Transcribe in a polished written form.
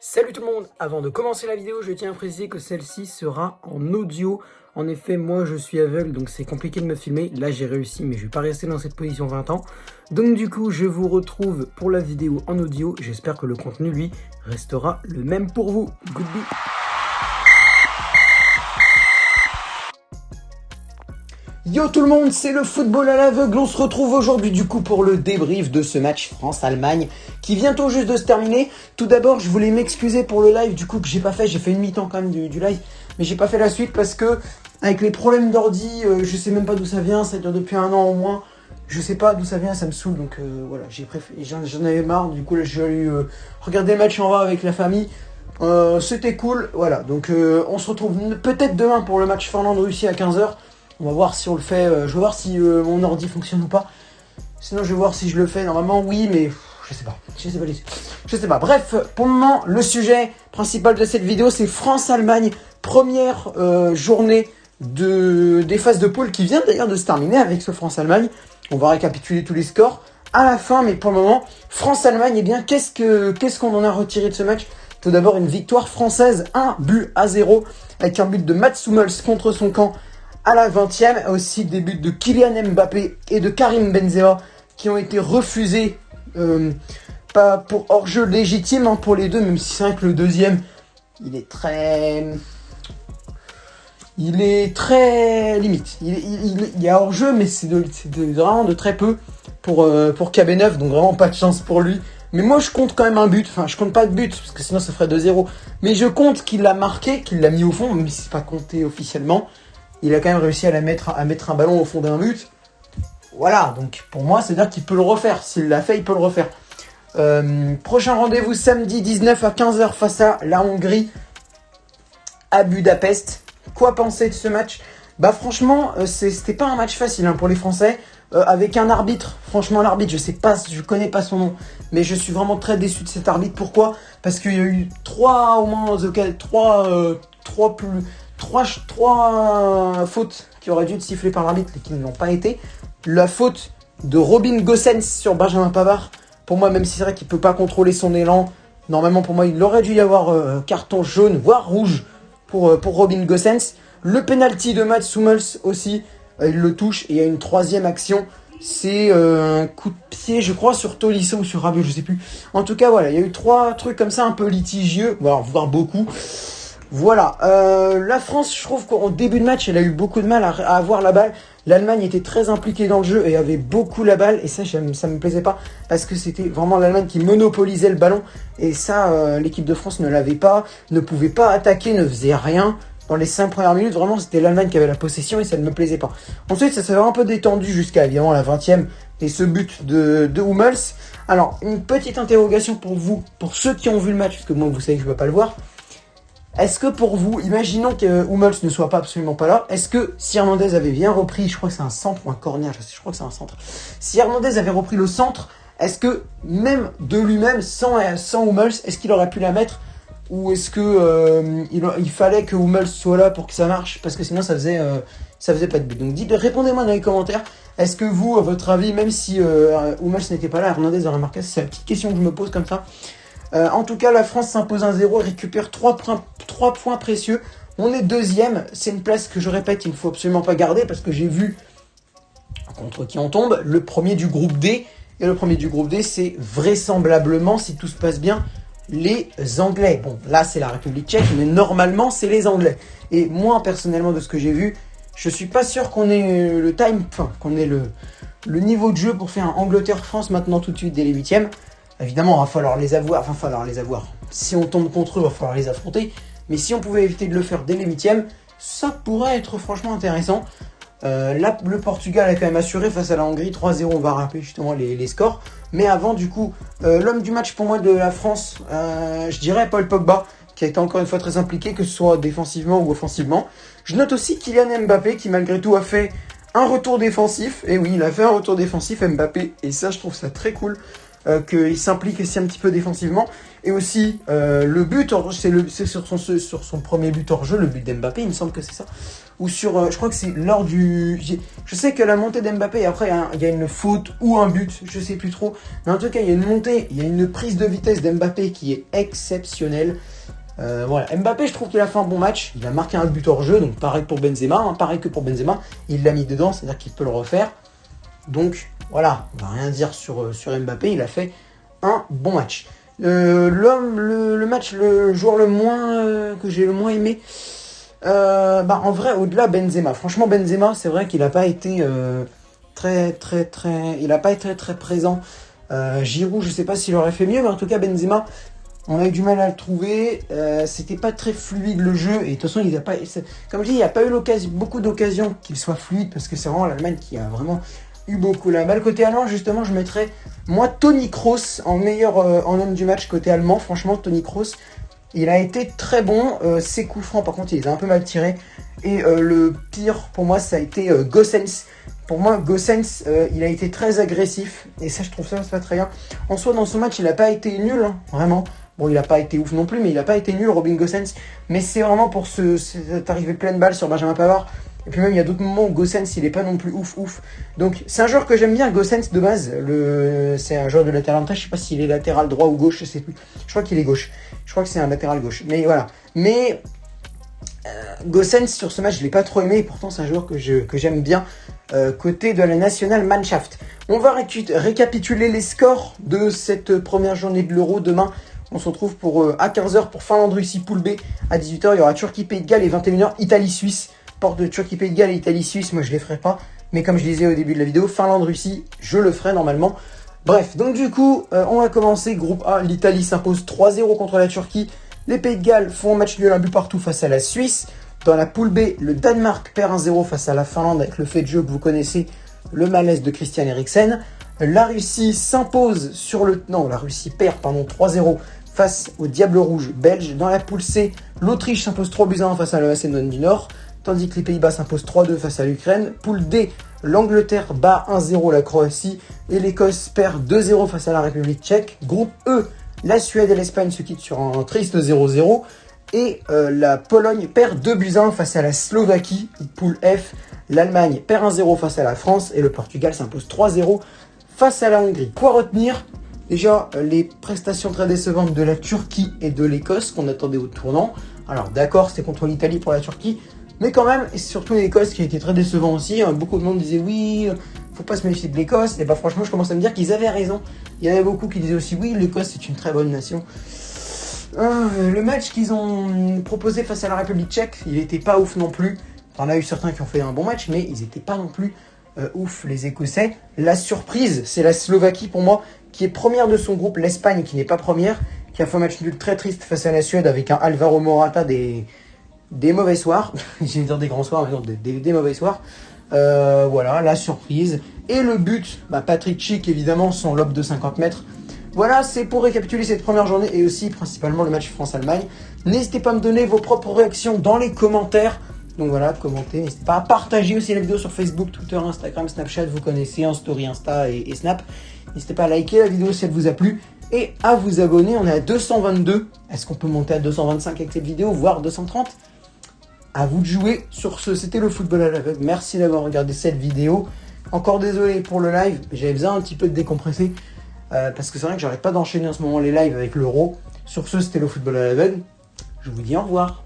Salut tout le monde! Avant de commencer la vidéo, je tiens à préciser que celle-ci sera en audio. En effet, moi je suis aveugle, donc c'est compliqué de me filmer. Là j'ai réussi, mais je vais pas rester dans cette position 20 ans. Donc du coup, je vous retrouve pour la vidéo en audio. J'espère que le contenu, lui, restera le même pour vous. Goodbye! Yo tout le monde, c'est le football à l'aveugle. On se retrouve aujourd'hui du coup pour le débrief de ce match France-Allemagne qui vient tout juste de se terminer. Tout d'abord, je voulais m'excuser pour le live du coup que j'ai pas fait. J'ai fait une mi-temps quand même du live, mais j'ai pas fait la suite parce que avec les problèmes d'ordi, je sais même pas d'où ça vient. Ça dure depuis 1 an au moins. Je sais pas d'où ça vient, ça me saoule. Donc voilà, j'en avais marre. Du coup là, j'ai allé regarder le match en bas avec la famille. C'était cool. Voilà, donc on se retrouve peut-être demain pour le match Finlande-Russie à 15h. On va voir si on le fait, je vais voir si mon ordi fonctionne ou pas. Sinon je vais voir si je le fais, normalement oui, mais je sais pas. Bref, pour le moment, le sujet principal de cette vidéo, c'est France-Allemagne, première journée des phases de poule qui vient d'ailleurs de se terminer avec ce France-Allemagne. On va récapituler tous les scores à la fin, mais pour le moment, France-Allemagne, eh bien, qu'est-ce qu'on en a retiré de ce match? Tout d'abord, une victoire française, 1-0, avec un but de Mats Hummels contre son camp à la 20e, aussi des buts de Kylian Mbappé et de Karim Benzema qui ont été refusés, pas pour hors-jeu légitime hein, pour les deux, même si c'est vrai que le deuxième, il est très limite. Il y a hors-jeu, mais c'est vraiment de très peu pour KB9, donc vraiment pas de chance pour lui. Mais moi je compte quand même un but, enfin je compte pas de but, parce que sinon ça ferait 2-0. Mais je compte qu'il l'a marqué, qu'il l'a mis au fond, même si c'est pas compté officiellement. Il a quand même réussi à mettre un ballon au fond d'un but. Voilà, donc pour moi, c'est-à-dire qu'il peut le refaire. S'il l'a fait, il peut le refaire. Prochain rendez-vous samedi 19 à 15h face à la Hongrie à Budapest. Quoi penser de ce match? Bah franchement, c'était pas un match facile hein, pour les Français. Avec un arbitre, franchement l'arbitre, je connais pas son nom, mais je suis vraiment très déçu de cet arbitre. Pourquoi? Parce qu'il y a eu trois fautes qui auraient dû être sifflées par l'arbitre et qui ne l'ont pas été. La faute de Robin Gosens sur Benjamin Pavard, pour moi, même si c'est vrai qu'il ne peut pas contrôler son élan, normalement pour moi il aurait dû y avoir carton jaune, voire rouge pour Robin Gosens. Le penalty de Mats Hummels aussi, il le touche et il y a une troisième action. C'est un coup de pied, je crois, sur Tolisso ou sur Rabiot, je sais plus. En tout cas, voilà, il y a eu 3 trucs comme ça un peu litigieux, voire beaucoup. Voilà, la France, je trouve qu'au début de match, elle a eu beaucoup de mal à avoir la balle. L'Allemagne était très impliquée dans le jeu et avait beaucoup la balle. Et ça me plaisait pas parce que c'était vraiment l'Allemagne qui monopolisait le ballon. Et ça, l'équipe de France ne l'avait pas, ne pouvait pas attaquer, ne faisait rien. Dans les 5 premières minutes, vraiment, c'était l'Allemagne qui avait la possession et ça ne me plaisait pas. Ensuite, ça s'est un peu détendu jusqu'à, évidemment, la 20e et ce but de Hummels. Alors, une petite interrogation pour vous, pour ceux qui ont vu le match, parce que moi, vous savez que je ne peux pas le voir. Est-ce que pour vous, imaginons que Hummels ne soit pas absolument pas là, est-ce que si Hernandez avait bien repris, je crois que c'est un centre ou un corner, je crois que c'est un centre. Si Hernandez avait repris le centre, est-ce que même de lui-même, sans Hummels, est-ce qu'il aurait pu la mettre? Ou est-ce que il fallait que Hummels soit là pour que ça marche? Parce que sinon ça faisait pas de but. Donc répondez-moi dans les commentaires. Est-ce que vous, à votre avis, même si Hummels n'était pas là, Hernandez aurait marqué? C'est la petite question que je me pose comme ça. En tout cas, la France s'impose 1-0 et récupère 3 points précieux. On est deuxième. C'est une place que je répète, il ne faut absolument pas garder parce que j'ai vu contre qui on tombe. Le premier du groupe D. Et le premier du groupe D, c'est vraisemblablement, si tout se passe bien, les Anglais. Bon, là, c'est la République tchèque, mais normalement, c'est les Anglais. Et moi, personnellement, de ce que j'ai vu, je suis pas sûr qu'on ait qu'on ait le niveau de jeu pour faire un Angleterre-France maintenant tout de suite dès les 8e. Évidemment, il va falloir les avoir. Si on tombe contre eux, il va falloir les affronter. Mais si on pouvait éviter de le faire dès les 8e, ça pourrait être franchement intéressant. Là, le Portugal a quand même assuré face à la Hongrie 3-0. On va rappeler justement les scores. Mais avant, du coup, l'homme du match pour moi de la France, je dirais Paul Pogba, qui a été encore une fois très impliqué, que ce soit défensivement ou offensivement. Je note aussi Kylian Mbappé, qui malgré tout a fait un retour défensif. Et oui, il a fait un retour défensif, Mbappé. Et ça, je trouve ça très cool. Qu'il s'implique aussi un petit peu défensivement. Et aussi, le but, c'est sur son premier but hors jeu, le but d'Mbappé, il me semble que c'est ça. Ou sur, je crois que c'est lors du... Je sais que la montée d'Mbappé, et après il y a une faute ou un but, je sais plus trop. Mais en tout cas, il y a une montée, il y a une prise de vitesse d'Mbappé qui est exceptionnelle. Voilà, Mbappé, je trouve qu'il a fait un bon match. Il a marqué un but hors jeu, donc pareil pour Benzema, hein, pareil que pour Benzema. Il l'a mis dedans, c'est-à-dire qu'il peut le refaire. Donc voilà, on va rien dire sur Mbappé, il a fait un bon match. Le match, le joueur le moins que j'ai le moins aimé, en vrai, au-delà Benzema. Franchement, Benzema, c'est vrai qu'il n'a pas été il a pas été très présent. Giroud, je sais pas s'il aurait fait mieux, mais en tout cas Benzema, on a eu du mal à le trouver. C'était pas très fluide le jeu, et de toute façon, il a pas, comme je dis, il n'y a pas eu beaucoup d'occasions qu'il soit fluide, parce que c'est vraiment l'Allemagne qui a vraiment eu beaucoup la balle. Côté allemand, justement, je mettrais moi Toni Kroos en meilleur en homme du match côté allemand. Franchement, Toni Kroos, il a été très bon. Ses coups francs, par contre, il les a un peu mal tirés. Et le pire pour moi, ça a été Gosens. Pour moi, Gosens, il a été très agressif, et ça, je trouve ça pas très bien. En soi, dans ce match, il n'a pas été nul, hein, vraiment. Bon, il n'a pas été ouf non plus, mais il n'a pas été nul, Robin Gosens. Mais c'est vraiment pour cette arrivée pleine balle sur Benjamin Pavard. Et puis même, il y a d'autres moments où Gosens, il n'est pas non plus ouf. Donc, c'est un joueur que j'aime bien, Gosens, de base. C'est un joueur de l'Atalanta. Je sais pas s'il est latéral droit ou gauche, je sais plus. Je crois qu'il est gauche. Je crois que c'est un latéral gauche. Mais voilà. Mais Gosens, sur ce match, je ne l'ai pas trop aimé. Et pourtant, c'est un joueur que j'aime bien. Côté de la Nationalmannschaft. On va récapituler les scores de cette première journée de l'Euro. Demain, on se retrouve à 15h pour Finlande-Russie, poule B. À 18h, il y aura Turquie-Pays de Galles, et 21h, Italie-Suisse. Porte de Turquie-Pays de Galles et Italie-Suisse, moi je les ferai pas. Mais comme je disais au début de la vidéo, Finlande-Russie, je le ferai normalement. Bref, donc du coup, on va commencer. Groupe A, l'Italie s'impose 3-0 contre la Turquie. Les Pays de Galles font un match nul, un but partout face à la Suisse. Dans la poule B, le Danemark perd 1-0 face à la Finlande, avec le fait de jeu que vous connaissez, le malaise de Christian Eriksen. La Russie s'impose la Russie perd 3-0 face au Diable Rouge belge. Dans la poule C, l'Autriche s'impose 3-1 face à la Macédoine du Nord, tandis que les Pays-Bas s'imposent 3-2 face à l'Ukraine. Poule D, l'Angleterre bat 1-0 la Croatie, et l'Écosse perd 2-0 face à la République tchèque. Groupe E, la Suède et l'Espagne se quittent sur un triste 0-0. Et la Pologne perd 2-1 face à la Slovaquie. Poule F, l'Allemagne perd 1-0 face à la France, et le Portugal s'impose 3-0 face à la Hongrie. Quoi retenir? Déjà, les prestations très décevantes de la Turquie et de l'Écosse qu'on attendait au tournant. Alors d'accord, c'était contre l'Italie pour la Turquie, mais quand même, et surtout l'Écosse qui a été très décevant aussi. Beaucoup de monde disait oui, faut pas se méfier de l'Écosse. Et bah franchement, je commence à me dire qu'ils avaient raison. Il y en avait beaucoup qui disaient aussi oui, l'Écosse c'est une très bonne nation. Le match qu'ils ont proposé face à la République tchèque, il était pas ouf non plus. On a eu certains qui ont fait un bon match, mais ils étaient pas non plus ouf, les Écossais. La surprise, c'est la Slovaquie pour moi, qui est première de son groupe. L'Espagne, qui n'est pas première, qui a fait un match nul très triste face à la Suède, avec un Alvaro Morata des mauvais soirs. J'allais dire des grands soirs, mais non, des mauvais soirs. Voilà, la surprise. Et le but, Patrick Schick, évidemment, son lob de 50 mètres. Voilà, c'est pour récapituler cette première journée, et aussi principalement le match France-Allemagne. N'hésitez pas à me donner vos propres réactions dans les commentaires. Donc voilà, commentez, n'hésitez pas à partager aussi la vidéo sur Facebook, Twitter, Instagram, Snapchat, vous connaissez, en story Insta et Snap. N'hésitez pas à liker la vidéo si elle vous a plu, et à vous abonner. On est à 222. Est-ce qu'on peut monter à 225 avec cette vidéo, voire 230? À vous de jouer. Sur ce, c'était le football à l'aveugle. Merci d'avoir regardé cette vidéo. Encore désolé pour le live, j'avais besoin un petit peu de décompresser. Parce que c'est vrai que j'arrête pas d'enchaîner en ce moment les lives avec l'Euro. Sur ce, c'était le football à l'aveugle. Je vous dis au revoir.